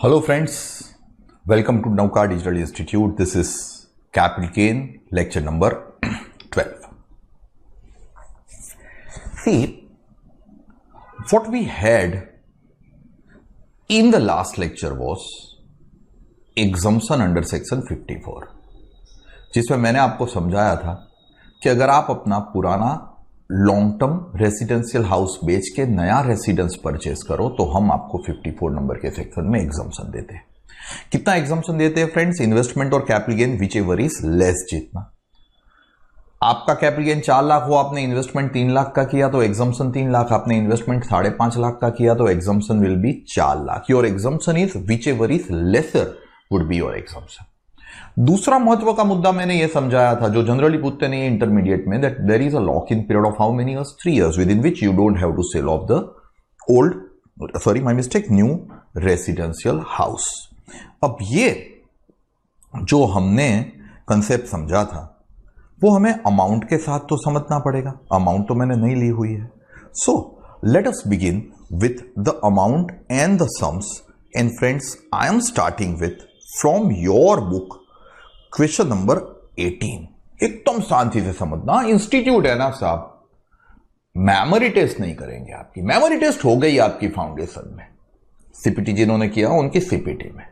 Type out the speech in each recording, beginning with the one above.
Hello friends, welcome to Nauka Digital Institute. This is Capital Gain, lecture number 12. See, what we had in the last lecture was exemption under section 54, जिसमें मैंने आपको समझाया था कि अगर आप अपना पुराना लॉन्ग टर्म रेसिडेंशियल हाउस बेच के नया रेसिडेंस परचेस करो तो हम आपको 54 नंबर के सेक्शन में एग्जम्पशन देते हैं। कितना एग्जम्पशन देते हैं फ्रेंड्स? इन्वेस्टमेंट और capital gain whichever is less. जितना आपका कैपिटल गेन 4 लाख हो, आपने इन्वेस्टमेंट 3 लाख का किया तो एग्जम्पशन 3 लाख, आपने इन्वेस्टमेंट 5.5 लाख का किया तो exemption will be 4 lakh. Your exemption is which ever is lesser would be your exemption. दूसरा महत्व का मुद्दा मैंने यह समझाया था जो जनरली पूछते नहीं इंटरमीडिएट में, that there is a lock in period of how many years? 3 years within which you don't have to sell off the new residential house. अब ये जो हमने कंसेप्ट समझा था वो हमें अमाउंट के साथ तो समझना पड़ेगा। अमाउंट तो मैंने नहीं ली हुई है। So let us begin with the amount and the sums. And friends, I am starting with from your book question number 18। एकदम शांति से समझना, इंस्टीट्यूट है ना साहब, मेमोरी टेस्ट नहीं करेंगे। आपकी मेमोरी टेस्ट हो गई आपकी फाउंडेशन में, सीपीटी जिन्होंने किया उनकी सीपीटी में।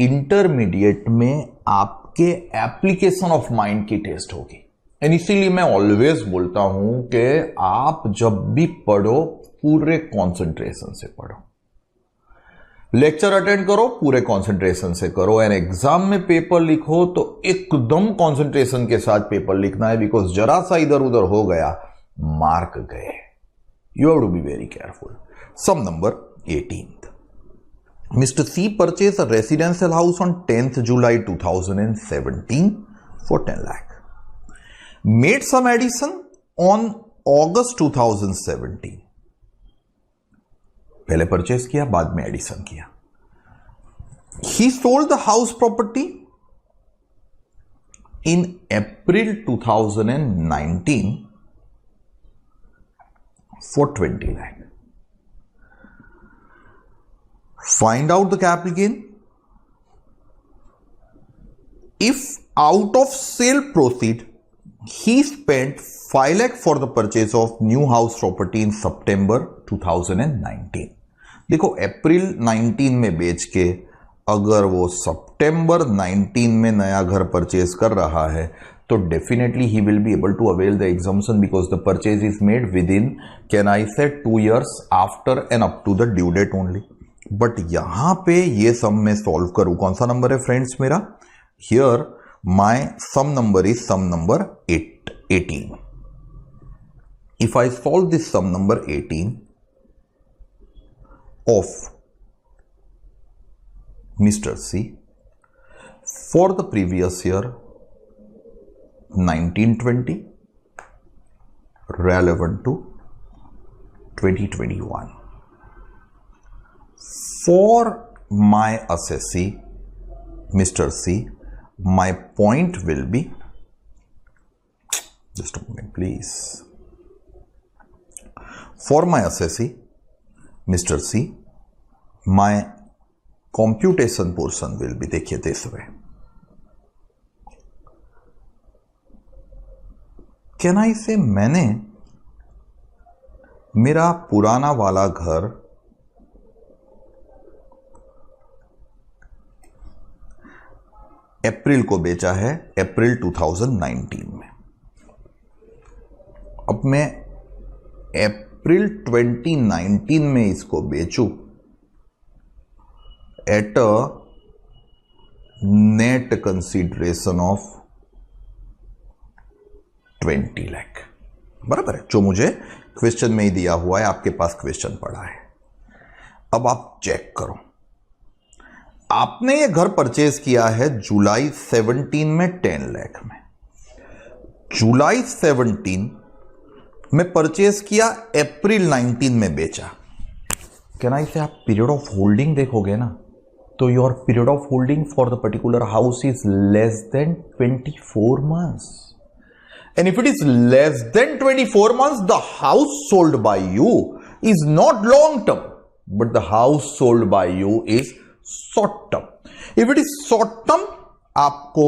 इंटरमीडिएट में आपके एप्लीकेशन ऑफ माइंड की टेस्ट होगी। एंड इसीलिए मैं ऑलवेज बोलता हूं कि आप जब भी पढ़ो पूरे कॉन्सेंट्रेशन से पढ़ो। लेक्चर अटेंड करो पूरे कंसंट्रेशन से करो, एंड एग्जाम में पेपर लिखो तो एकदम कंसंट्रेशन के साथ पेपर लिखना है, बिकॉज जरा सा इधर उधर हो गया मार्क गए। You have to be very careful. Sum number 18th, Mr. C purchased a residential house on 10th July 2017 for 10 lakh. Made some addition on August 2017. पहले परचेस किया, बाद में एडिशन किया। He sold the house property in April 2019 for 20 lakh. Find out the capital gain. If out of sale proceed, he spent 5 lakh for the purchase of new house property in September 2019. देखो, अप्रैल 19 में बेच के अगर वो सितंबर 19 में नया घर purchase कर रहा है तो definitely he will be able to avail the exemption because the purchase is made within, can I say 2 years after and up to the due date only. But यहां पे ये सम में सॉल्व करूं, कौन सा नंबर है friends मेरा? Here my sum number is sum number 18। If I solve this sum number 18 of Mr. C for the previous year 1920 relevant to 2021. For my assessee Mr. C, my point will be, just a moment please, for my assessee Mr. C, my computation portion will be, देखिए this way. Can I say मैंने मेरा पुराना वाला घर अप्रैल को बेचा है, अप्रैल 2019 में। अब मैं अप्रैल 2019 में इसको बेचूं at a net consideration of 20 lakh, बराबर है, जो मुझे क्वेश्चन में ही दिया हुआ है, आपके पास क्वेश्चन पड़ा है। अब आप चेक करो, आपने ये घर परचेज किया है जुलाई 17 में 10 लाख में, जुलाई 17 में परचेज किया, अप्रैल 19 में बेचा। कैन आई से आप पीरियड ऑफ होल्डिंग देखोगे ना तो your period of holding for the particular house is less than 24 months. And if it is less than 24 months, the house sold by you is not long term, but the house sold by you is short term. If it is short term, आपको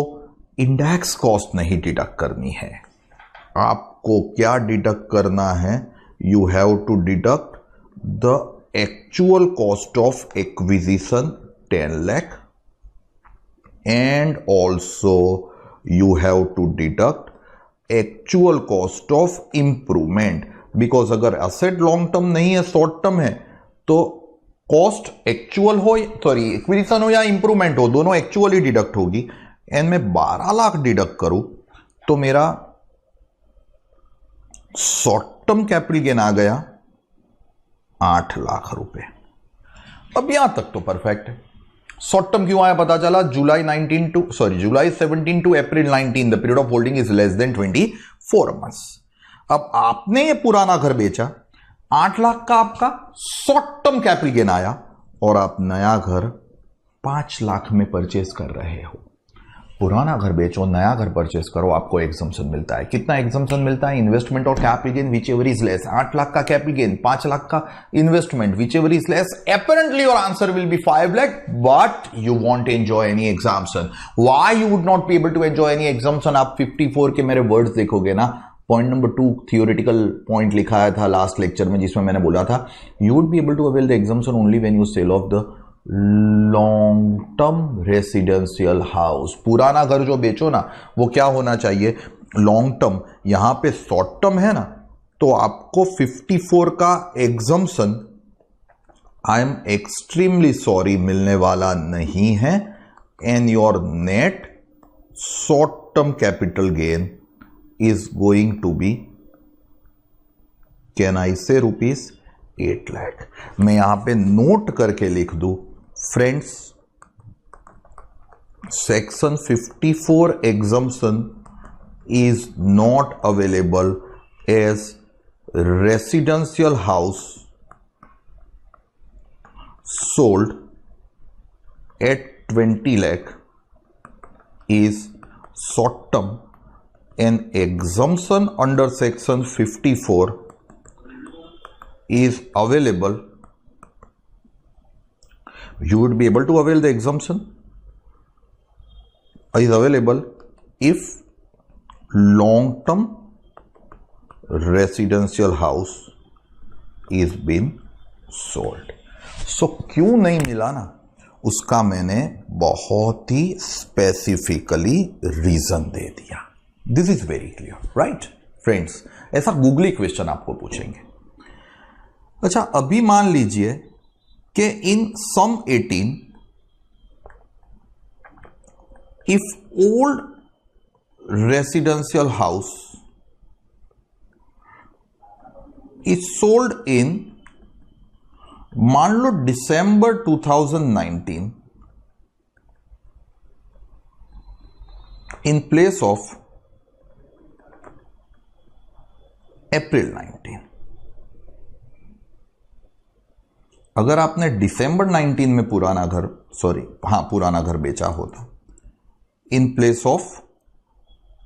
index cost नहीं deduct करनी है। आपको क्या deduct करना है? You have to deduct the actual cost of acquisition 10 lakh and also you have to deduct actual cost of improvement, because अगर asset long term नहीं है, short term है, तो cost actual हो, सॉरी एक्विजिशन हो या इंप्रूवमेंट हो, दोनों एक्चुअली डिडक्ट होगी। एंड मैं 12 लाख डिडक्ट करूं तो मेरा शॉर्ट टर्म कैपिटल गेन आ गया 8 लाख रुपए। अब यहां तक तो परफेक्ट है। शॉर्ट टर्म क्यों आया पता चला, July 17 to April 19, the period of holding is less than 24 months. अब आपने ये पुराना घर बेचा, 8 लाख का आपका शॉर्ट टर्म कैपिटल गेन आया और आप नया घर 5 लाख में परचेज कर रहे हो। पुराना घर बेचो, नया घर परचेस करो, आपको एग्जम्पशन मिलता है। कितना एग्जम्पशन मिलता है? इन्वेस्टमेंट और capital gain whichever is less. 8 lakh का कैपिटल गेन, 5 लाख का investment, whichever is less. Apparently your answer will be 5 lakh, but you won't enjoy any exemption. Why you would not be able to enjoy any exemption? आप 54 के मेरे words देखोगे ना, point number 2 theoretical point लिखा था last lecture में, जिसमें मैंने बोला था you would be able to avail the exemption only when you sell off the long term residential house. पुराना घर जो बेचो ना, वो क्या होना चाहिए? Long term. यहां पे शॉर्ट टर्म है ना, तो आपको 54 का exemption, I am extremely sorry, मिलने वाला नहीं है। And your net short term capital gain is going to be, can I say, rupees 8 lakh. मैं यहां पे नोट करके लिख दूं, friends, section 54 exemption is not available as residential house sold at 20 lakh is short term, and exemption under section 54 is available. You would be able to avail the exemption is available if long term residential house is been sold. So क्यों नहीं मिला ना, उसका मैंने बहुत ही specifically reason दे दिया। This is very clear, right friends? ऐसा googly question आपको पूछेंगे। अच्छा, अभी मान लीजिए कि इन सम 18 if old residential house is sold in, मान लो दिसंबर 2019 in place of अप्रैल 19। अगर आपने दिसंबर 19 में पुराना घर, पुराना घर बेचा होता in place of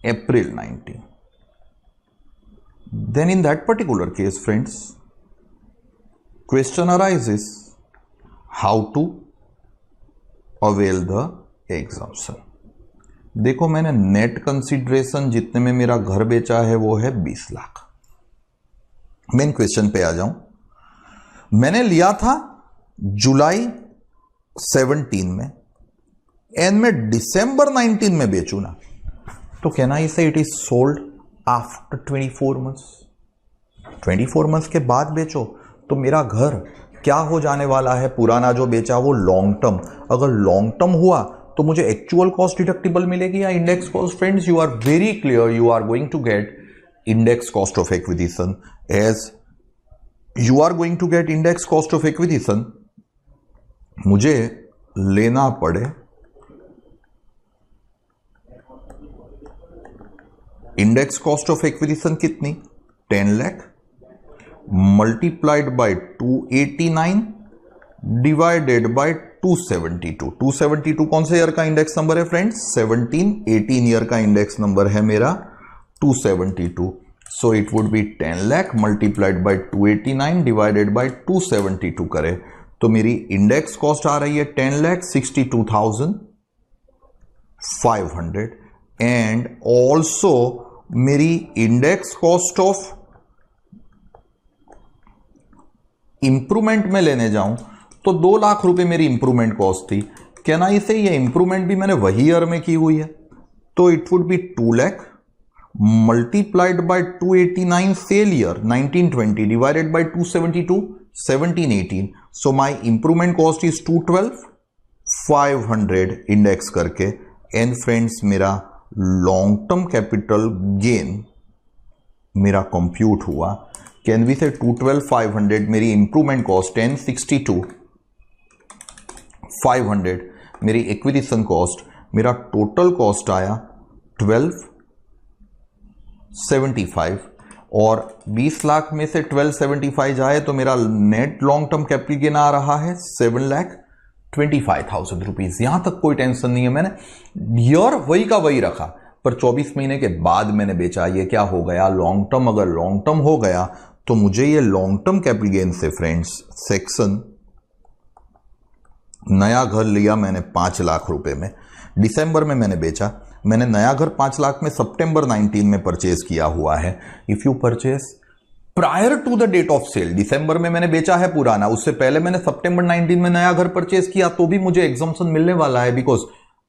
April 19, then in that particular case, friends, question arises how to avail the exemption. देखो, मैंने नेट कंसिडरेशन जितने में मेरा घर बेचा है वो है 20 लाख। मेन क्वेश्चन पे आ जाऊं। मैंने लिया था जुलाई 17 में एंड मैं दिसंबर 19 में बेचू ना, तो कैन आई से it is sold after 24 months. 24 months के बाद बेचो तो मेरा घर क्या हो जाने वाला है? पुराना जो बेचा वो लॉन्ग टर्म। अगर लॉन्ग टर्म हुआ तो मुझे एक्चुअल कॉस्ट डिडक्टिबल मिलेगी या index cost? Friends, you are very clear, you are going to get index cost of acquisition. As you are going to get index cost of acquisition, मुझे लेना पड़े index cost of acquisition कितनी? 10 lakh multiplied by 289 divided by 272। 272 कौन से year का index number है friends? 17। 18 year का index number है मेरा 272। So it would B 10 lakh multiplied by 289 divided by 272 करे तो मेरी इंडेक्स कॉस्ट आ रही है 10,62,500 एंड ऑल्सो मेरी इंडेक्स कॉस्ट ऑफ इंप्रूवमेंट में लेने जाऊं तो 2 लाख रुपए मेरी इंप्रूवमेंट कॉस्ट थी। क्या ना इसे ये इंप्रूवमेंट भी मैंने वही ईयर में की हुई है, तो it would be 2 lakh multiplied by 289 sell year 1920 divided by 272 1718, so my improvement cost is 212,500 index करके। एंड फ्रेंड्स मेरा लॉन्ग टर्म कैपिटल गेन मेरा कंप्यूट हुआ। कैन वी से 212,500 मेरी इंप्रूवमेंट कॉस्ट 1062,500 मेरी एक्विजिशन कॉस्ट, मेरा टोटल कॉस्ट आया 1275 और 20 लाख में से 1275 जाए तो मेरा net long term capital gain आ रहा है 7,25,000 रुपीज। यहां तक कोई टेंशन नहीं है, मैंने ईयर वही का वही रखा, पर 24 महीने के बाद मैंने बेचा। ये क्या हो गया, लॉन्ग टर्म अगर लॉन्ग टर्म हो गया तो मुझे ये लॉन्ग टर्म कैपिटल गेन से फ्रेंड्स सेक्शन नया घर लिया मैंने 5 लाख रुपए में, दिसंबर में मैंने बेचा। मैंने नया घर 5 लाख में सितंबर 19 में परचेज किया हुआ है। If you purchase prior to the date of sale, दिसंबर में मैंने बेचा है पुराना, उससे पहले मैंने सितंबर 19 में नया घर परचेज किया, तो भी मुझे एग्जम्पशन मिलने वाला है, because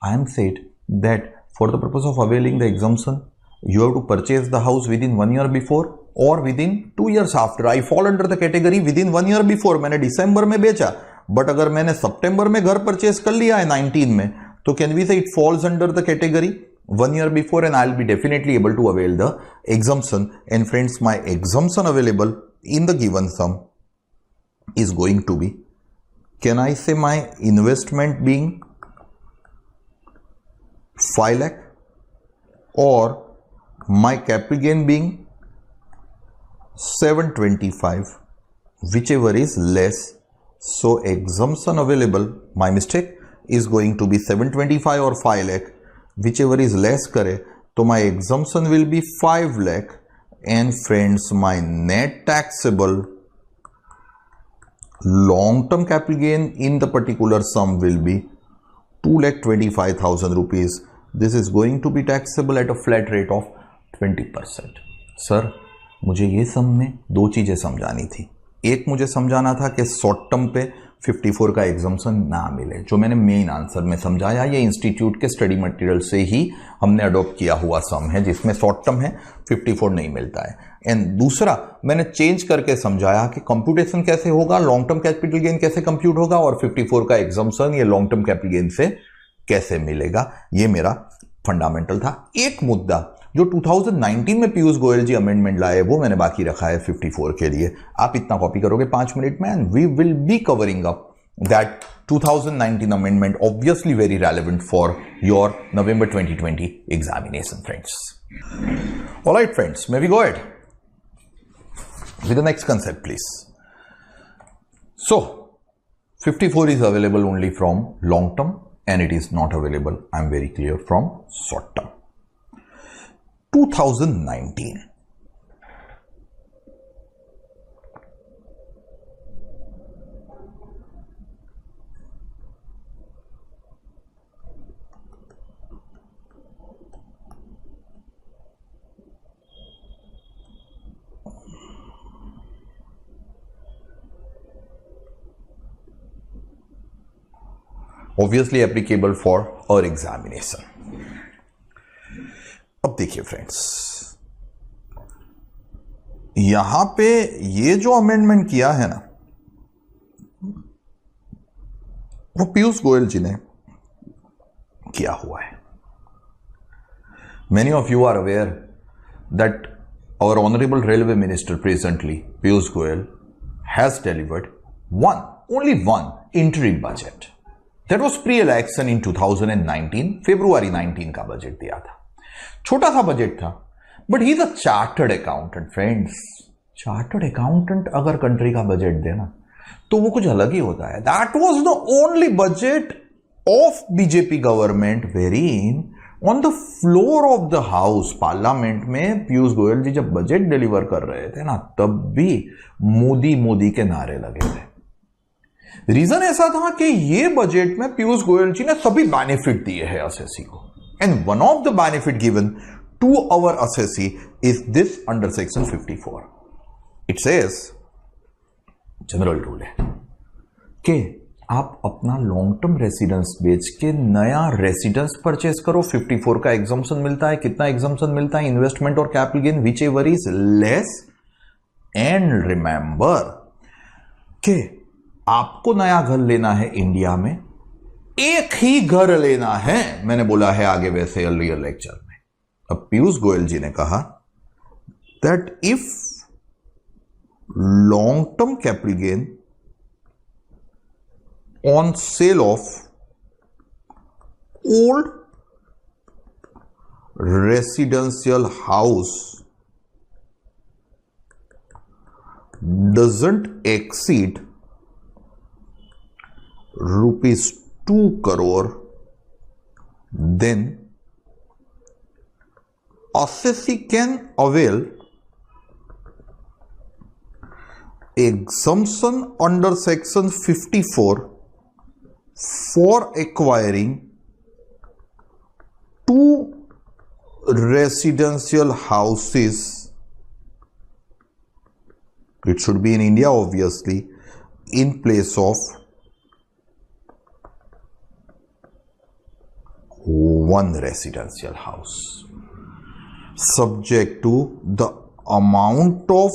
I am said that for the purpose of availing the exemption you have to purchase the house within 1 year before or within 2 years after. I fall under the category within 1 year before. मैंने दिसंबर में बेचा, but अगर मैंने सितंबर में घर purchase कर लिया है 19 में, तो कैन वी से it falls under the category 1 year before and I'll be definitely able to avail the exemption. And friends, my exemption available in the given sum is going to be, can I say my investment being 5 lakh or my capital gain being 725, whichever is less. So exemption available, my mistake, is going to be 725 or 5 lakh, whichever is less करे तो my exemption will be 5 lakh. And friends, my net taxable long term capital gain in the particular sum will be 2,25,000 rupees. This is going to be taxable at a flat rate of 20%. Sir, मुझे ये सम में 2 चीजें समझानी थी। एक मुझे समझाना था कि शॉर्ट टर्म पे 54 का एग्जम्पशन ना मिले, जो मैंने मेन आंसर में समझाया। ये इंस्टीट्यूट के स्टडी मटेरियल से ही हमने अडॉप्ट किया हुआ सम है, जिसमें शॉर्ट टर्म है 54 नहीं मिलता है। एंड दूसरा मैंने चेंज करके समझाया कि कंप्यूटेशन कैसे होगा, लॉन्ग टर्म कैपिटल गेन कैसे कंप्यूट होगा और 54 का एग्जम्पशन ये लॉन्ग टर्म कैपिटल गेन से कैसे मिलेगा। ये मेरा फंडामेंटल था। एक मुद्दा जो 2019 में पीयूष गोयल जी अमेंडमेंट लाए, वो मैंने बाकी रखा है 54 के लिए। आप इतना कॉपी करोगे 5 मिनट में, and we will be covering up that 2019 amendment, obviously very relevant for your November 2020 examination friends. Alright friends, may we go ahead with the next concept please. So 54 is available only from long term and it is not available, I am very clear, from short term. 2019, obviously applicable for our examination. अब देखिए friends, यहां पे ये जो amendment किया है ना, वो पीयूष गोयल जी ने किया हुआ है। Many of you are aware that our honorable railway minister presently, Piyush Goyal, has delivered only one interim budget. That was pre-election in 2019, February 19 का बजट दिया था। छोटा सा बजट था, but he is a chartered accountant friends. Chartered accountant अगर country का budget देना तो वो कुछ अलग ही होता है। That was the only budget of BJP government varying on the floor of the house, parliament में पीयूष गोयल जी जब बजट डिलीवर कर रहे थे ना, तब भी मोदी मोदी के नारे लगे थे। रीजन ऐसा था कि ये बजट में पीयूष गोयल जी ने सभी बेनिफिट दिए हैं असेसी को, and one of the benefit given to our assessee is this under section 54. It says, general rule है कि आप अपना लॉन्ग टर्म रेसिडेंस बेच के नया रेसिडेंस परचेस करो. 54 का एग्जम्पशन मिलता है. कितना एग्जम्पशन मिलता है? इन्वेस्टमेंट और capital gain whichever is less. And remember कि आपको नया घर लेना है इंडिया में, एक ही घर लेना है. मैंने बोला है आगे वैसे अर्लियर लेक्चर में. अब पीयूष गोयल जी ने कहा that if long term capital gain on sale of old residential house doesn't exceed rupees 2 crore, then assessee can avail exemption under section 54 for acquiring 2 residential houses. It should be in India obviously, in place of 1 residential house, subject to the amount of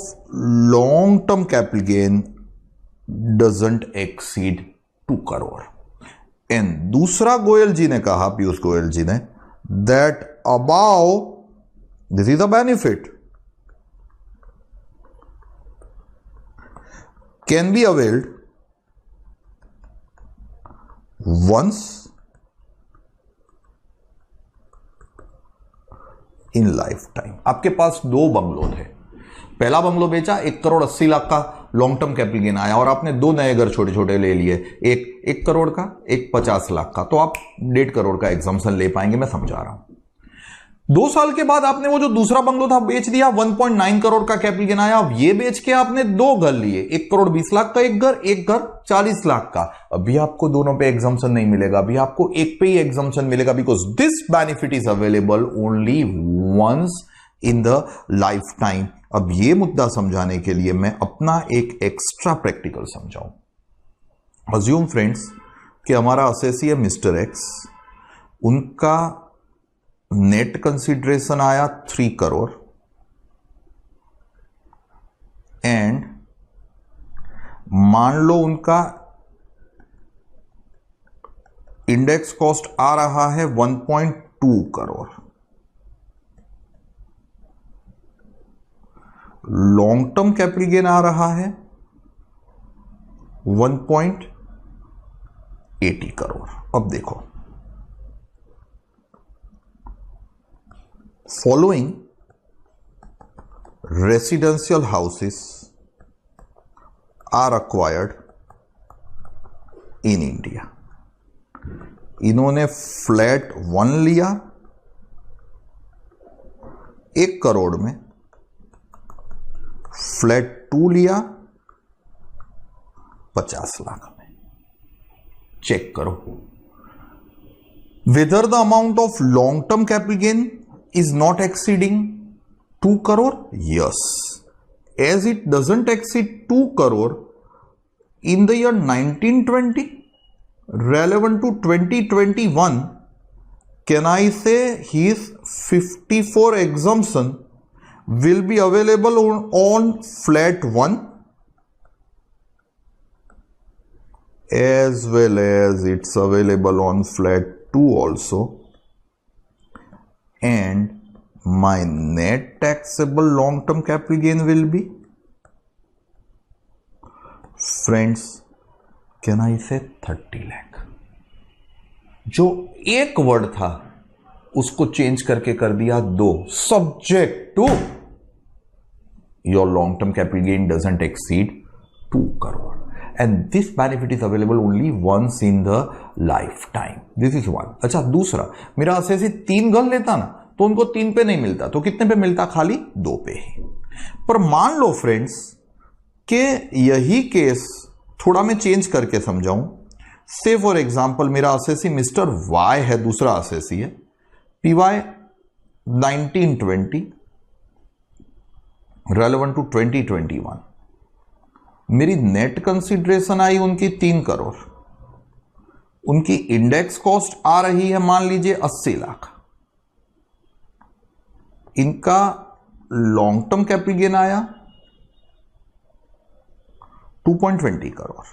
long term capital gain doesn't exceed 2 crore. And दूसरा गोयल जी ने कहा, पीयूष गोयल जी ने, that about this is a benefit can be availed once in lifetime. आपके पास 2 bungalow थे. पहला bungalow बेचा, 1,80,00,000 का लॉन्ग टर्म कैपिटल गेन आया, और आपने 2 नए घर छोटे छोटे ले लिए, एक 1 करोड़ का, एक 50 लाख का. तो आप 1.5 करोड़ का एग्जम्पशन ले पाएंगे. मैं समझा रहा हूं. 2 साल के बाद आपने वो जो दूसरा बंगलो था बेच दिया, 1.9 करोड़ का कैपिटल गेन आया. अब ये बेच के आपने 2 घर लिए, 1,20,00,000 का एक घर 40 लाख का. अभी आपको दोनों पे एग्जम्पशन नहीं मिलेगा. अभी आपको एक पे ही एग्जम्पशन मिलेगा, because this benefit is available only once in the lifetime. अब ये मुद्दा समझाने के लिए मैं अपना एक एक्स्ट्रा प्रैक्टिकल समझाऊं. अज्यूम फ्रेंड्स कि हमारा असेसी है मिस्टर एक्स. उनका नेट कंसिडरेशन आया 3 करोड़, एंड मान लो उनका इंडेक्स कॉस्ट आ रहा है 1.2 crore. Long term capital gain आ रहा है 1.80 करोड़. अब देखो, following residential houses are acquired in India. इन्होंने फ्लैट 1 लिया 1 करोड़ में, फ्लैट 2 लिया 50 लाख में. चेक करो whether the amount of long term capital gain is not exceeding 2 crore. Yes, as it doesn't exceed 2 crore in the year 1920 relevant to 2021, can I say his 54 exemption will be available on flat 1 as well as it's available on flat 2 also, and my net taxable long term capital gain will be, friends, can I say 30 lakh. जो एक word था उसको change करके कर दिया 2, subject to your long term capital gain doesn't exceed 2 crore. And this benefit is available only once in the lifetime. This is 1. अच्छा, दूसरा, मेरा असेसी 3 घर लेता ना तो उनको 3 पे नहीं मिलता, तो कितने पे मिलता? खाली 2 पे ही. पर मान लो फ्रेंड्स कि यही केस थोड़ा मैं चेंज करके समझाऊं। से फॉर एग्जाम्पल मेरा असेसी मिस्टर वाई है, दूसरा असेसी है, पीवाई 1920 रेलेवेंट टू 2021। मेरी नेट कंसिडरेशन आई उनकी 3 करोड़, उनकी इंडेक्स कॉस्ट आ रही है मान लीजिए 80 लाख, इनका लॉन्ग टर्म कैपिटल गेन आया 2.20 करोड़।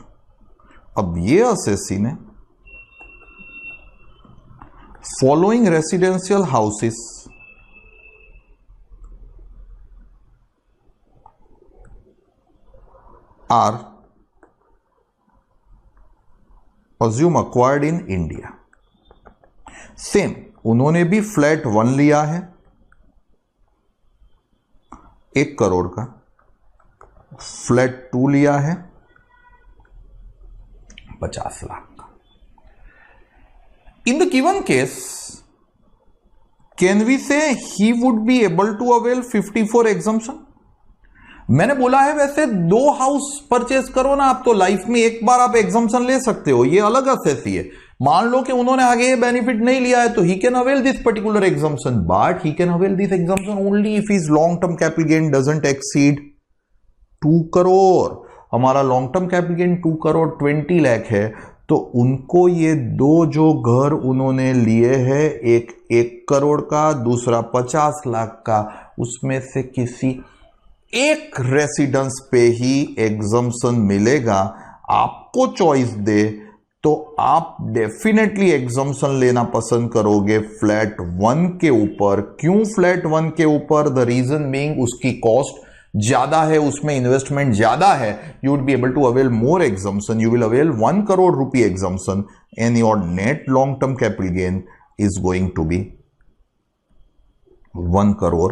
अब ये असेसी ने following residential houses are assume acquired in India. Same उन्होंने भी फ्लैट 1 लिया है 1 करोड़ का, फ्लैट 2 लिया है 50 लाख का। In the given case can we say he would be able to avail 54 exemption. मैंने बोला है वैसे 2 हाउस परचेज करो ना आप तो लाइफ में एक बार आप एग्जम्पशन ले सकते हो, ये अलग असेसी है। मान लो कि उन्होंने आगे ये बेनिफिट नहीं लिया है तो he can avail this particular exemption, but he can avail this exemption only if his long term capital gain doesn't exceed 2 crore. हमारा long term capital gain 2 crore 20 lakh है, तो उनको ये 2 जो घर उन्होंने लिए हैं, एक 1 करोड़ का, दूसरा 50 लाख का, उसमें से किसी एक रेसिडेंस पे ही एग्जम्पशन मिलेगा। आपको चॉइस दे तो आप डेफिनेटली एग्जम्पशन लेना पसंद करोगे फ्लैट 1 के ऊपर। क्यों फ्लैट 1 के ऊपर? द रीजन बीइंग उसकी कॉस्ट ज्यादा है, उसमें इन्वेस्टमेंट ज्यादा है। You would be able to avail more exemption, you will avail 1 crore rupee exemption and your net long term capital gain is going to be 1 crore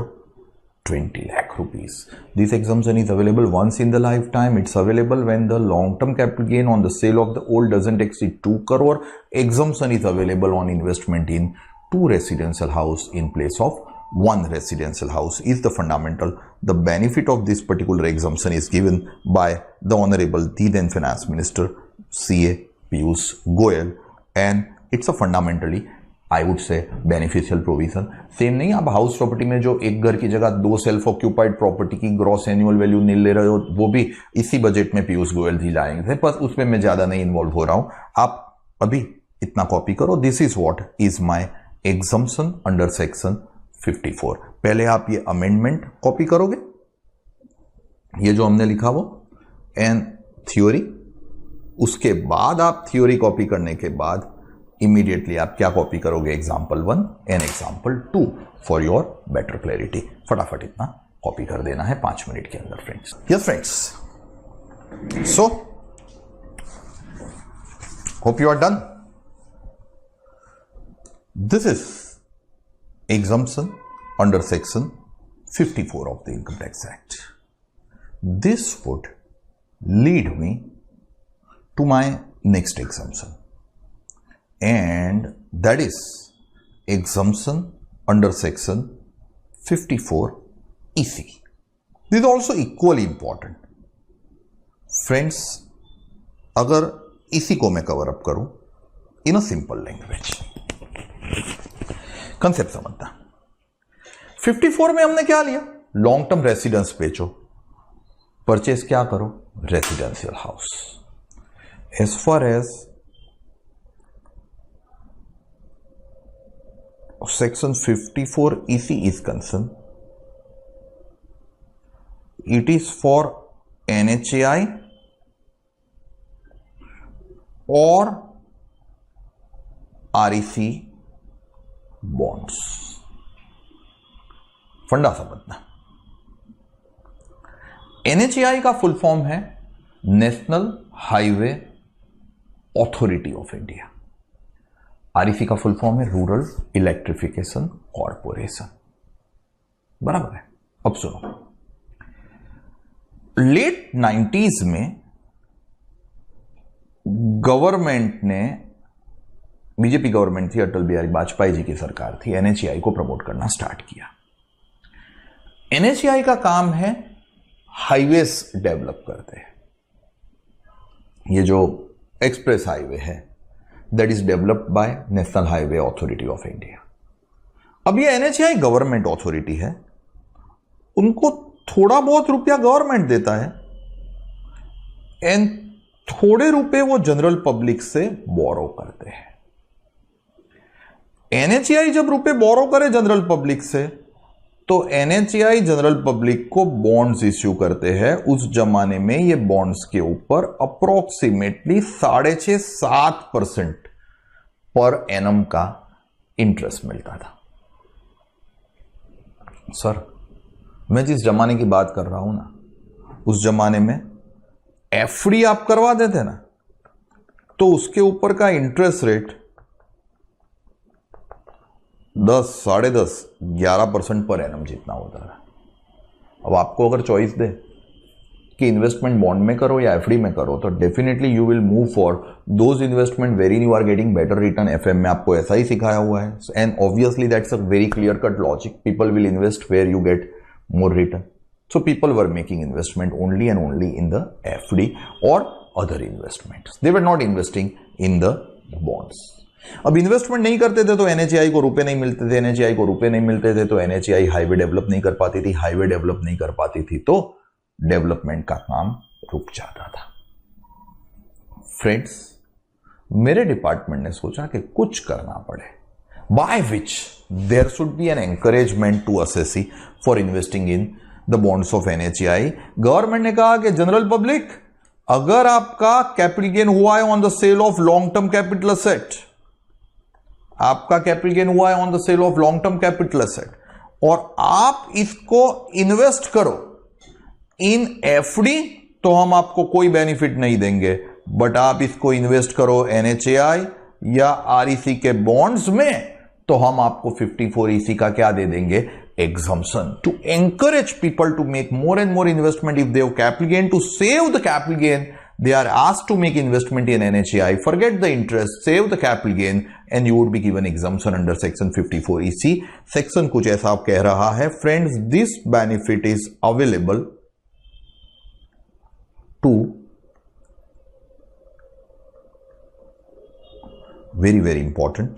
20 lakh rupees. This exemption is available once in the lifetime. It's available when the long-term capital gain on the sale of the old doesn't exceed 2 crore. Exemption is available on investment in 2 residential house in place of 1 residential house is the fundamental. The benefit of this particular exemption is given by the Honorable the then Finance Minister C.A. Piyush Goyal, and it's a fundamentally I would say beneficial provision. Same नहीं, आप house property में जो एक घर की जगह 2 self occupied property की gross annual value नहीं ले रहे हो, वो भी इसी बजट में पीयूष गोयल जी लाएंगे, बस उसमें मैं ज्यादा नहीं इन्वॉल्व हो रहा हूं। आप अभी इतना कॉपी करो, this is what is my exemption under section 54। पहले आप ये अमेंडमेंट कॉपी करोगे, ये जो हमने लिखा वो, एंड थ्योरी, उसके बाद आप थ्योरी कॉपी करने के बाद इमीडिएटली आप क्या कॉपी करोगे? Example 1 and example 2 for your better clarity. फटाफट इतना कॉपी कर देना है 5 मिनट के अंदर friends. Yes friends, so hope you are done. This is exemption under section 54 of the income tax act. This would lead me to my next exemption, and that is exemption under section 54 EC. This is also equally important. Friends, अगर इसी को मैं cover up करूं in a simple language, concept समझना। 54 में हमने क्या लिया? लॉन्ग टर्म रेसिडेंस बेचो, परचेज क्या करो? Residential house. As far as Section 54 EC is concerned, it is for NHAI or REC bonds. फंडा समझना। NHAI का फुल फॉर्म है national highway authority of India. REC का फुल फॉर्म है rural electrification corporation. बराबर है। अब सुनो, लेट 90s में गवर्नमेंट ने, बीजेपी गवर्नमेंट थी, अटल बिहारी वाजपेयी जी की सरकार थी, एनएचएआई को प्रमोट करना स्टार्ट किया। एनएचएआई का काम है हाईवेज डेवलप करते हैं। ये जो एक्सप्रेस हाईवे है that is developed by national highway authority of India. अब ये एनएचएआई गवर्नमेंट अथॉरिटी है, उनको थोड़ा बहुत रुपया गवर्नमेंट देता है एंड थोड़े रुपए वो जनरल पब्लिक से बोरो करते हैं। एनएचएआई जब रुपए बोरो करे जनरल पब्लिक से तो एनएचएआई जनरल पब्लिक को बॉन्ड्स इश्यू करते हैं। उस जमाने में ये बॉन्ड्स के ऊपर अप्रोक्सीमेटली 6.5-7% पर एनम का इंटरेस्ट मिलता था। सर, मैं जिस जमाने की बात कर रहा हूं ना, उस जमाने में एफडी आप करवा देते ना तो उसके ऊपर का इंटरेस्ट रेट 10, 10.5, 11% पर एनम जितना होता है। अब आपको अगर चॉइस दे कि इन्वेस्टमेंट बॉन्ड में करो या एफडी में करो तो definitely you will move for those investment very you are getting better return. FM में आपको ऐसा ही सिखाया हुआ है and obviously that's a very clear cut logic. People will invest where you get more return. So people were making investment only and only in the FD or other investments. They were not investing in the bonds. अब investment नहीं करते थे तो NHAI को रुपए नहीं मिलते थे, एनएचएआई को रुपए नहीं मिलते थे तो एनएचएआई हाईवे डेवलप नहीं कर पाती थी, हाईवे डेवलप नहीं कर पाती थी तो डेवलपमेंट का काम रुक जाता था। फ्रेंड्स, मेरे डिपार्टमेंट ने सोचा कि कुछ करना पड़े by which there should be an encouragement to assessee for investing in the bonds of NHAI। Government ने कहा कि जनरल पब्लिक, अगर आपका कैपिटल गेन हुआ है on the sale of long term capital asset, आपका कैपिटल गेन हुआ है on the sale of long term capital asset और आप इसको इन्वेस्ट करो इन एफडी तो हम आपको कोई बेनिफिट नहीं देंगे, बट आप इसको इन्वेस्ट करो एनएचएआई या आरईसी के बॉन्ड्स में तो हम आपको 54EC का क्या दे देंगे, exemption, to encourage people to make more and more investment if they have capital gain. To save the capital gain, they are asked to make investment in NHAI, forget the interest, save the capital gain and you would be given exemption under section 54EC। section कुछ ऐसा कह रहा है, friends, this benefit is available to very important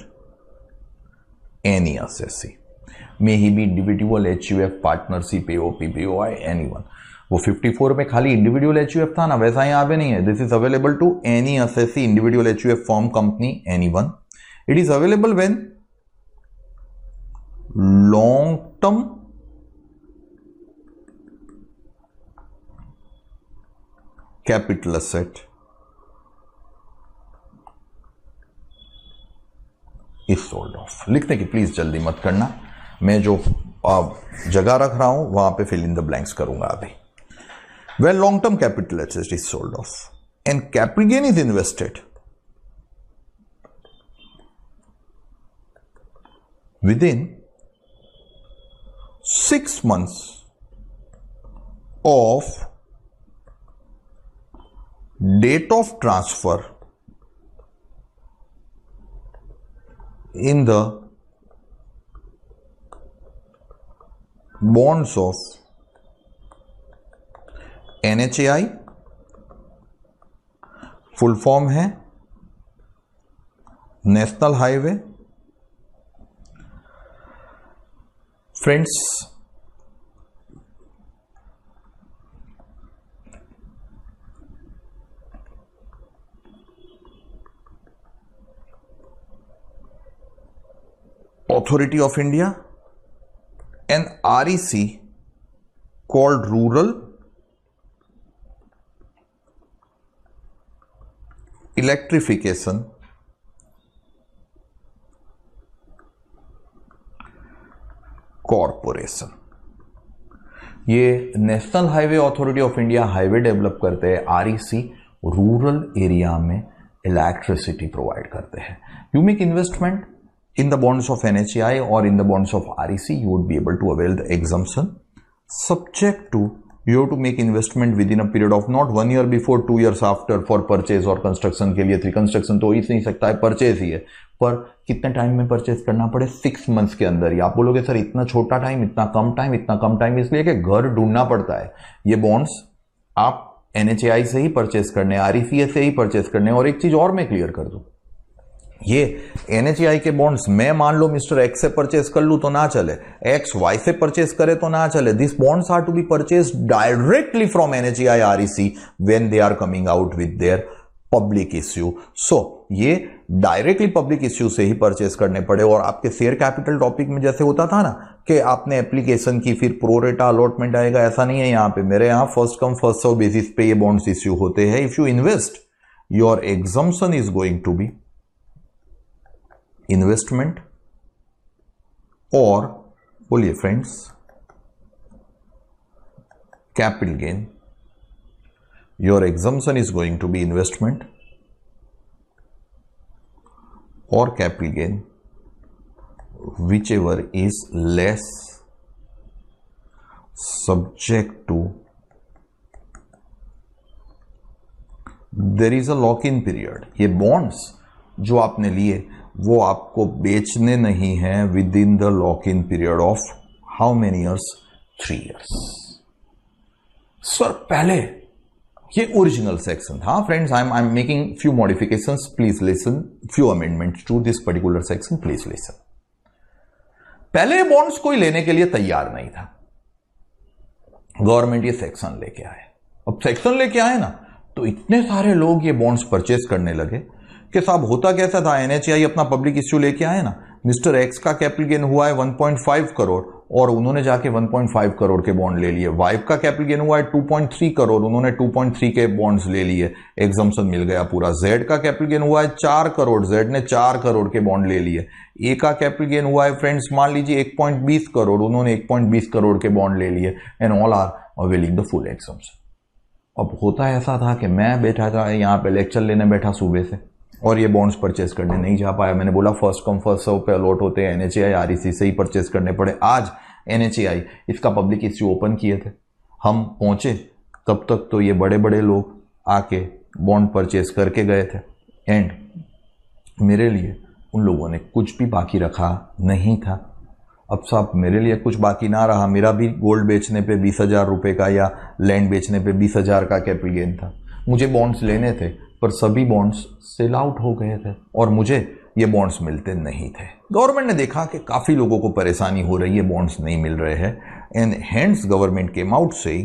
any assessee, may he be individual, HUF, partnership, AOP, BOI, anyone। वो 54 में खाली individual HUF था ना, वैसा यहाँ पे नहीं है। This is available to any assessee, individual HUF, firm, company, anyone. It is available when long term capital asset is sold off. लिखने की प्लीज जल्दी मत करना, मैं जो जगह रख रहा हूं वहां पे फिल इन द ब्लैंक्स करूंगा अभी। Well, long term capital asset is sold of and capital gain is invested with in 6 months of date of transfer in the bonds of NHAI, full form है national highway. Friends, Authority of India and REC called Rural Electrification Corporation। ये national highway authority of India highway develop करते हैं, REC rural area में electricity provide करते हैं। You make investment in the bonds of NHAI or in the bonds of REC, you would be able to avail the exemption, subject to you have to make investment within a period of not 1 year before, 2 years after for purchase और construction के लिए। construction तो हो ही नहीं सकता है, purchase ही है, पर कितने टाइम में परचेज करना पड़े, 6 months के अंदर ही। आप बोलोगे सर इतना छोटा टाइम, इतना कम टाइम, इसलिए कि घर ढूंढना पड़ता है। ये बॉन्ड्स आप NHAI से ही परचेस करने, RECA से ही परचेस करने। और एक चीज और मैं क्लियर कर दूं, ये NHAI के बॉन्ड्स मैं मान लो मिस्टर एक्स से परचेस कर लूं तो ना चले, एक्स वाई से परचेस करे तो ना चले। This bonds are to be purchase directly from NHAI REC when they are coming out with their public issue. So ये डायरेक्टली पब्लिक इश्यू से ही परचेस करने पड़े। और आपके शेयर कैपिटल टॉपिक में जैसे होता था ना कि आपने एप्लीकेशन की फिर प्रोरेटा अलॉटमेंट आएगा, ऐसा नहीं है यहां पे। मेरे यहां first come first serve basis पे ये बॉन्ड्स इश्यू होते हैं। If you invest, your exemption is going to be investment और बोलिए friends capital gain. Your exemption is going to be investment और capital gain, whichever is less subject to there is a lock-in period। ये bonds जो आपने लिए वो आपको बेचने नहीं है within the lock-in period of how many years? 3 years। Sir पहले ये ओरिजिनल सेक्शन था friends, I am making few modifications, please listen, few amendments to this particular section, please listen. पहले बॉन्ड्स कोई लेने के लिए तैयार नहीं था, गवर्नमेंट ये सेक्शन लेके आए। अब सेक्शन लेके आए ना तो इतने सारे लोग ये बॉन्ड्स परचेस करने लगे कि साहब होता कैसा था, NHAI अपना पब्लिक इश्यू लेके आए ना, मिस्टर एक्स का कैपिटल गेन हुआ है 1.5 करोड़ और उन्होंने जाके 1.5 करोड़ के बॉन्ड ले लिए। वाइफ का कैपिटल गेन हुआ है 2.3 करोड़, उन्होंने 2.3 के बॉन्ड्स ले लिए, एग्जम्पशन मिल गया पूरा। जेड का कैपिटल गेन हुआ है 4 करोड़, जेड ने 4 करोड़ के बॉन्ड ले लिए। ए का कैपिटल गेन हुआ है फ्रेंड्स मान लीजिए 1.20 करोड़, उन्होंने 1.20 करोड़ के बॉन्ड ले लिए। And all are availing the full exemption. अब होता ऐसा था कि मैं बैठा था यहाँ पे लेक्चर लेने बैठा सुबह से और ये बॉन्ड्स परचेस करने नहीं जा पाया। मैंने बोला फर्स्ट कम फर्स्ट सर्व पे अलॉट होते हैं, NHAI REC से ही परचेस करने पड़े। आज NHAI इसका पब्लिक इश्यू ओपन किए थे, हम पहुंचे तब तक तो ये बड़े बड़े लोग आके बॉन्ड परचेस करके गए थे। एंड मेरे लिए उन लोगों ने कुछ भी बाकी रखा नहीं था। अब साहब मेरे लिए कुछ बाकी ना रहा, मेरा भी गोल्ड बेचने पे 20,000 रुपए का या लैंड बेचने पे 20,000 का कैपिटल गेन था। मुझे बॉन्ड्स लेने थे पर सभी बॉन्ड्स सेल आउट हो गए थे और मुझे ये बॉन्ड्स मिलते नहीं थे। गवर्नमेंट ने देखा कि काफी लोगों को परेशानी हो रही है, बॉन्ड्स नहीं मिल रहे हैं, and hence government came out say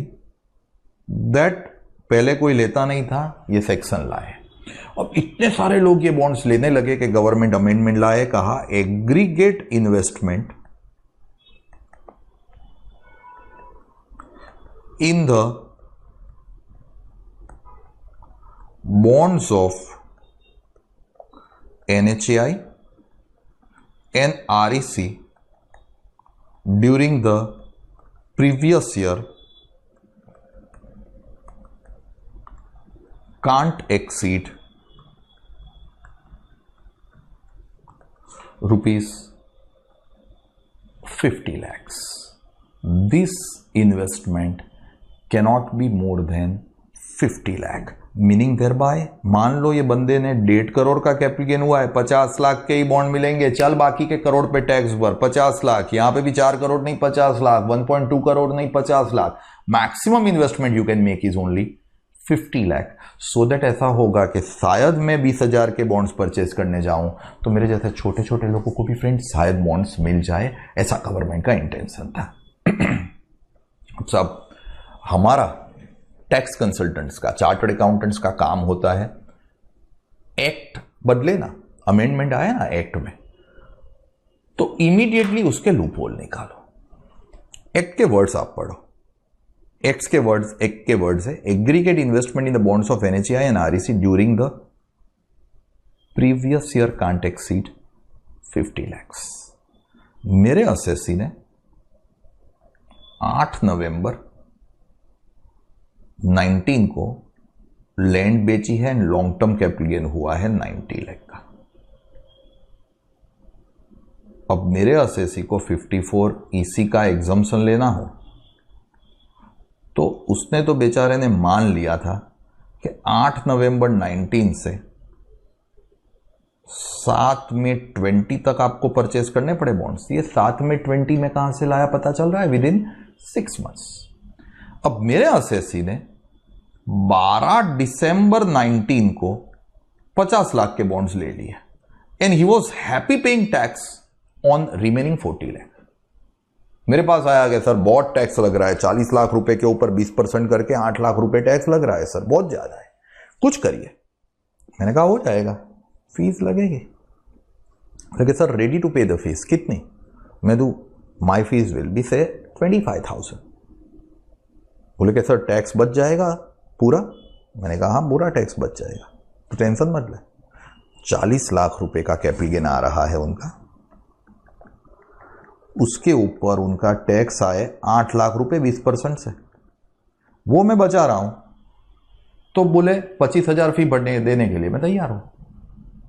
that पहले कोई लेता नहीं था, ये सेक्शन लाए। अब इतने सारे लोग ये बॉन्ड्स लेने लगे कि गवर्नमेंट अमेंडमेंट लाए, कहा aggregate investment in the bonds of NHAI and REC during the previous year can't exceed rupees 50 lakhs. This investment cannot be more than 50 lakh। Meaning thereby मान लो ये बंदे ने 1.5 करोड़ का कैपिटल गेन हुआ है, 50 लाख के ही बॉन्ड मिलेंगे, चल बाकी के करोड़ पे टैक्स भर, 50 लाख यहां पे भी 4 करोड़ नहीं 50 लाख, 1.2 करोड़ नहीं 50 lakh. Maximum investment you can make is only 50 lakh. So that ऐसा होगा कि शायद मैं 20,000 के बॉन्ड्स परचेज करने जाऊं तो मेरे जैसे छोटे छोटे लोगों को भी फ्रेंड्स शायद बॉन्ड्स मिल जाए, ऐसा गवर्नमेंट का इंटेंशन था। सब हमारा टैक्स कंसल्टेंट्स का, चार्टर्ड अकाउंटेंट्स का काम होता है एक्ट बदले ना, अमेंडमेंट आया ना एक्ट में, तो इमीडिएटली उसके लूप होल निकालो। एक्ट के वर्ड्स आप पढ़ो, एक्ट के वर्ड्स है aggregate investment in the bonds of NHAI and REC during the previous year can't exceed 50 lakhs। मेरे असेसी ने 8 नवंबर 19 को लैंड बेची है, लॉन्ग टर्म कैपिटल गेन हुआ है 90 लाख का। अब मेरे असेसी को 54 EC का एग्जम्पशन लेना हो तो उसने तो बेचारे ने मान लिया था कि 8 नवंबर 19 से 7 में 20 तक आपको परचेस करने पड़े बॉन्ड्स। ये 7 में 20 में कहां से लाया पता चल रहा है, विद इन 6 months। अब मेरे असेसी ने 12 दिसंबर 19 को 50 लाख के बॉन्ड्स ले लिए and he was happy paying tax on remaining 40 lakh. मेरे पास आया कि सर बहुत टैक्स लग रहा है, 40 लाख रुपए के ऊपर 20% करके 8 लाख रुपए टैक्स लग रहा है सर, बहुत ज्यादा है, कुछ करिए। मैंने कहा हो जाएगा, फीस लगेगी। लेकिन सर रेडी टू पे द फीस, कितनी? मैं दू माई फीस विल बी से 25,000। बोले कि सर टैक्स बच जाएगा पूरा? मैंने कहा हाँ पूरा टैक्स बच जाएगा, तो टेंशन मत ले। 40 लाख रुपए का कैपिटल गेन आ रहा है उनका, उसके ऊपर उनका टैक्स आए 8 लाख रुपए 20% से, वो मैं बचा रहा हूं। तो बोले 25,000 फी बढ़ने देने के लिए मैं तैयार हूं।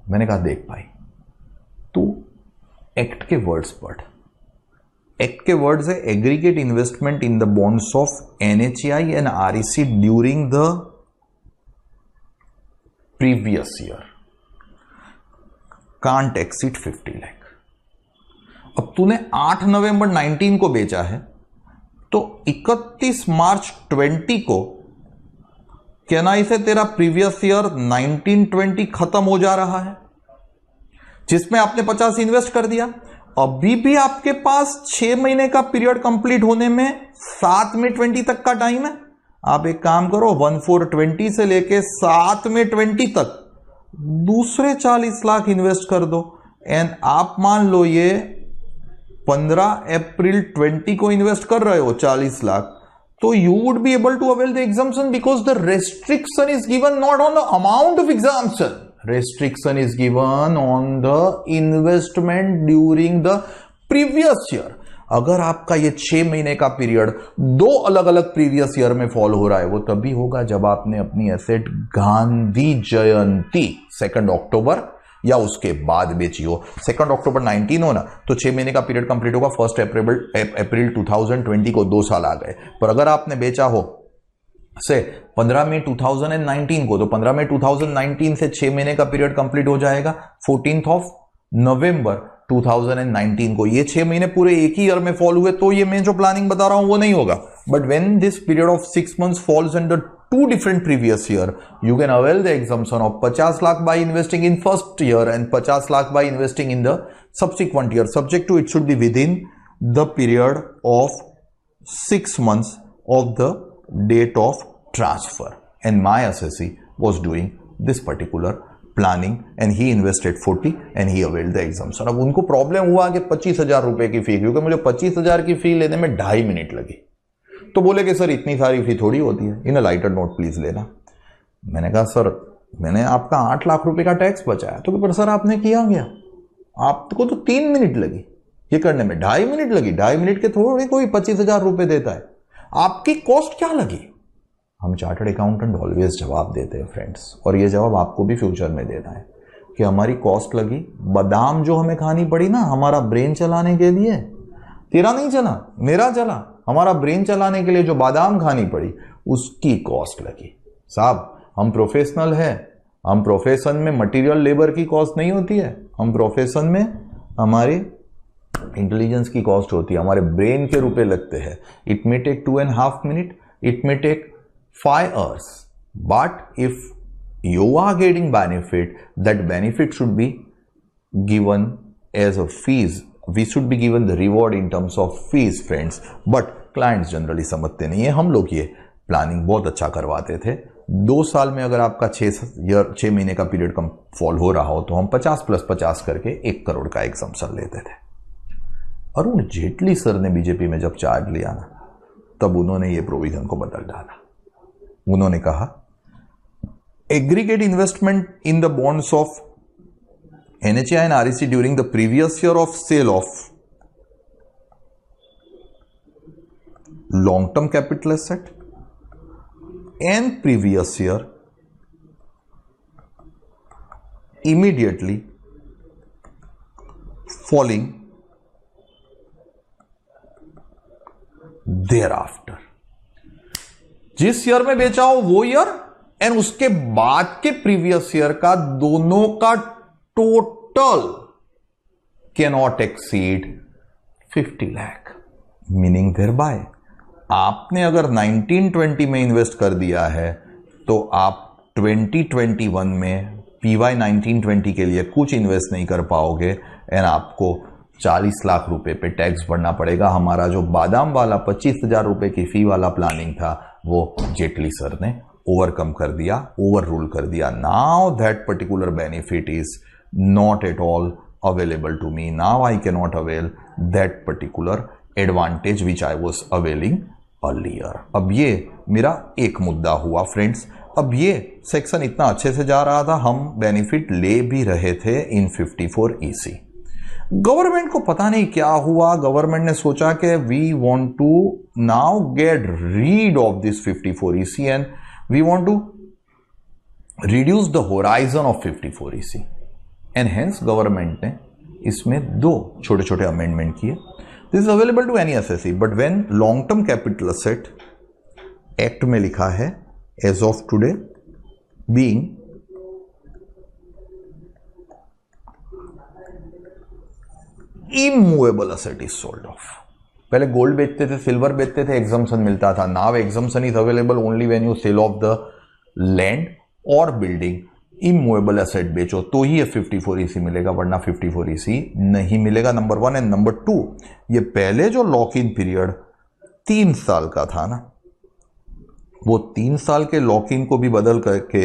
मैंने कहा देख भाई, तू एक्ट के वर्ड्स पढ़। एक्ट के वर्ड्स है aggregate investment in the bonds of NHI and REC during the previous year can't exceed 50 lakh. अब तूने 8 नवंबर 19 को बेचा है, तो 31 मार्च 20 को केनाई से तेरा प्रीवियस ईयर 19-20 खत्म हो जा रहा है, जिसमें आपने 50 इन्वेस्ट कर दिया। अभी भी आपके पास 6 महीने का पीरियड कंप्लीट होने में 7 में 20 तक का टाइम है। आप एक काम करो, 1/4/20 से लेके 7 में 20 तक दूसरे 40 लाख इन्वेस्ट कर दो। एंड आप मान लो ये 15 अप्रैल 20 को इन्वेस्ट कर रहे हो 40 लाख, तो you would be able to avail the exemption because the restriction is given not on the amount of exemption, restriction is given on the investment during the previous year. अगर आपका ये 6 महीने का पीरियड 2 अलग अलग प्रीवियस ईयर में fall हो रहा है, वो तभी होगा जब आपने अपनी एसेट गांधी जयंती 2 अक्टूबर या उसके बाद बेची हो। 2 अक्टूबर 19 हो ना, तो 6 महीने का पीरियड कंप्लीट होगा 1 अप्रैल 2020 को, 2 साल आ गए। पर अगर आपने बेचा हो से 15 मई 2019 को, तो 15 मई 2019 से 6 महीने का पीरियड कंप्लीट हो जाएगा 14 नवंबर 2019 को। ये 6 महीने पूरे एक ही ईयर में फॉल हुए, तो ये मैं जो प्लानिंग बता रहा हूं वो नहीं होगा। But when this period of 6 months falls under 2 different previous year, you can avail the exemption of 50 lakh by investing in first year and 50 lakh by investing in the subsequent year, subject to it should be within the period of 6 months of the date of transfer. And my assessee was doing this particular planning and he invested 40 and he availed the exemption. अब उनको problem हुआ कि 25,000 रुपए की फी, क्योंकि मुझे 25,000 की फी लेने में 2.5 मिनट लगी। तो बोले कि सर इतनी सारी फी थोड़ी होती है, इन अ लाइटर नोट प्लीज लेना। मैंने कहा सर मैंने आपका 8 लाख रुपए का टैक्स बचाया। तो पर सर आपने किया गया, आपको तो 3 मिनट लगी ये करने में, 2.5 मिनट लगी। 2.5 मिनट के थोड़े कोई 25,000 रुपए देता है, आपकी कॉस्ट क्या लगी? हम चार्टर्ड अकाउंटेंट ऑलवेज जवाब देते हैं फ्रेंड्स, और ये जवाब आपको भी फ्यूचर में देना है कि हमारी कॉस्ट लगी बादाम जो हमें खानी पड़ी ना हमारा ब्रेन चलाने के लिए, तेरा नहीं चला मेरा चला, हमारा ब्रेन चलाने के लिए जो बादाम खानी पड़ी उसकी कॉस्ट लगी। साहब हम प्रोफेशनल है, हम प्रोफेशन में मटेरियल लेबर की कॉस्ट नहीं होती है, हम प्रोफेशन में हमारी इंटेलिजेंस की कॉस्ट होती है, हमारे ब्रेन के रुपए लगते हैं। It may take 2.5 minute, it may take 5 hours, but if you are getting benefit, that benefit should be given as a fees. We should be given the reward in terms of fees friends, but clients generally समझते नहीं है। हम लोग ये planning बहुत अच्छा करवाते थे। 2 साल में अगर आपका 6 महीने का पीरियड कम फॉल हो रहा हो, तो हम 50 + 50 करके 1 करोड़ का एग्जम्पशन लेते थे। अरुण जेटली सर ने बीजेपी में जब चार्ज लिया ना, तब उन्होंने ये प्रोविजन को बदल डाला। उन्होंने कहा aggregate investment in the bonds of NHI and REC during the previous year of sale of long-term capital asset and previous year immediately falling thereafter। जिस ईयर में बेचा हो वो ईयर एंड उसके बाद के प्रीवियस ईयर का दोनों का total cannot exceed 50 lakh. Meaning thereby आपने अगर 1920 में इन्वेस्ट कर दिया है तो आप 2021 में PY 1920 के लिए कुछ इन्वेस्ट नहीं कर पाओगे एंड आपको 40 लाख रुपए पे टैक्स भरना पड़ेगा। हमारा जो बादाम वाला 25,000 रुपए की फी वाला प्लानिंग था वो जेटली सर ने ओवरकम कर दिया, ओवर रूल कर दिया। Now that particular benefit is not at all available to me. Now I can not avail that particular advantage which I was availing earlier. अब ये मेरा एक मुद्दा हुआ फ्रेंड्स। अब ये सेक्शन इतना अच्छे से जा रहा था, हम बेनिफिट ले भी रहे थे इन 54EC। गवर्नमेंट को पता नहीं क्या हुआ, गवर्नमेंट ने सोचा कि we want to now get rid of this 54EC and we want to reduce the horizon of 54EC and hence government ने इसमें 2 छोटे छोटे अमेंडमेंट किए। This is available to any assessee but when long term capital asset act में लिखा है as of today being immovable asset is sold off। पहले gold बेचते थे, सिल्वर बेचते थे, एग्जम्पशन मिलता था। Now exemption is available only when you sell off the land और बिल्डिंग। इमूवेबल एसेट बेचो तो ही ये 54EC मिलेगा, वरना 54EC नहीं मिलेगा। नंबर 1 एंड नंबर 2, ये पहले जो लॉक इन पीरियड 3 साल का था ना, वो 3 साल के लॉक इन को भी बदल करके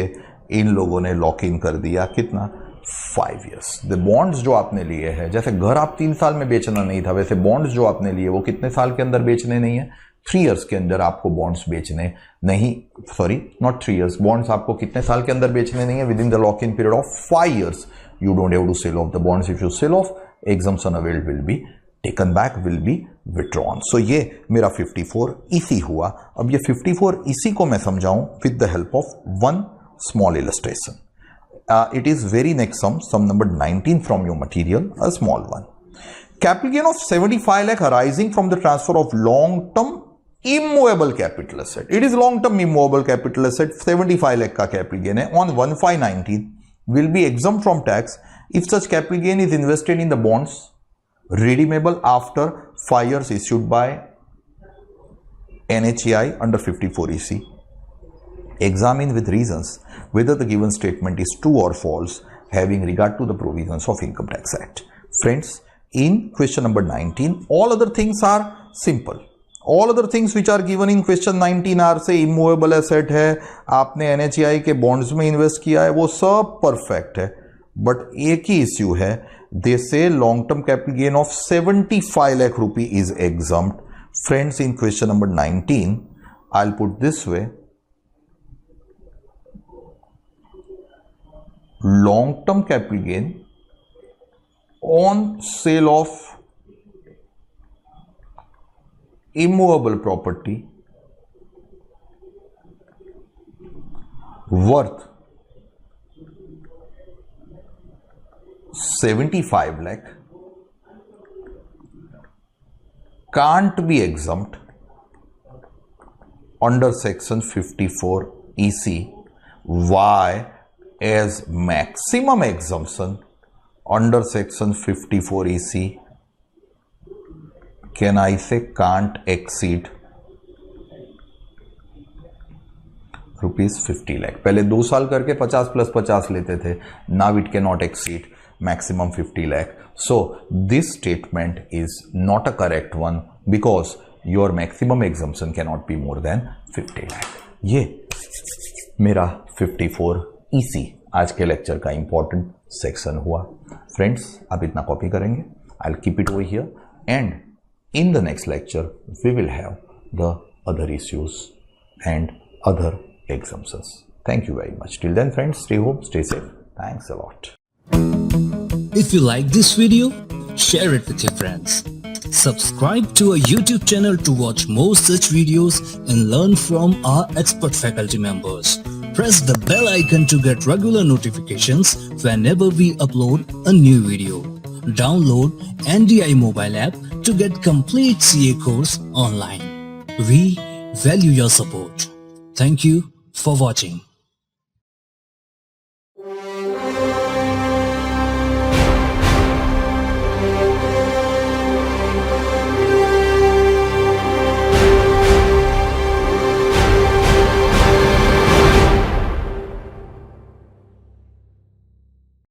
इन लोगों ने लॉक इन कर दिया कितना, 5 इयर्स। द बॉन्ड्स जो आपने लिए हैं, जैसे घर आप 3 साल में बेचना नहीं था, वैसे बॉन्ड्स जो आपने लिए वो कितने साल के अंदर बेचने नहीं है, 3 इयर्स के अंदर आपको बॉन्ड्स बेचने नहीं, सॉरी नॉट 3 इयर्स, बॉन्ड्स आपको कितने साल के अंदर बेचने नहीं है, within the lock in period of 5 years you don't have to sell off the bonds. If you sell off, exemption availed will be taken back, will be withdrawn. So ये मेरा 54EC हुआ। अब ये 54EC को मैं समझाऊं with the help of one small illustration. It is very next sum number 19 from your material, a small one. Capital gain of 75 lakh arising from the transfer of long-term immovable capital asset. It is long-term immovable capital asset, 75 lakh का capital gain है on 1/5/19 will be exempt from tax if such capital gain is invested in the bonds redeemable after 5 years issued by NHAI under 54EC. Examine with reasons whether the given statement is true or false having regard to the provisions of Income Tax Act. Friends, in question number 19, all other things are simple. All other things which are given in question 19 are say immovable asset है, आपने NHAI के bonds में invest किया है, वो सब perfect है। But एक ही इश्यू है, they say long term capital gain of 75 lakh rupee is exempt. Friends, in question number 19, I'll put this way, long term capital gain on sale of immovable property worth 75 lakh can't be exempt under section 54EC. Why? As maximum exemption under section 54EC can I say can't exceed ₹50 lakh। पहले 2 साल करके 50 + 50 लेते थे, now it cannot exceed maximum 50 lakh. So this statement is not a correct one because your maximum exemption cannot be more than 50 lakh. ये मेरा 54EC आज के lecture का इंपॉर्टेंट सेक्शन हुआ। फ्रेंड्स, आप इतना कॉपी करेंगे, I'll keep it over here and in the next lecture we will have the other issues and other exemptions. Thank you very much. Till then friends, stay home, stay safe. Thanks a lot. If you like this video, share it with your friends. Subscribe to our YouTube channel to watch more such videos and learn from our expert faculty members. Press the bell icon to get regular notifications whenever we upload a new video. Download NDI mobile app to get complete CA course online. We value your support. Thank you for watching.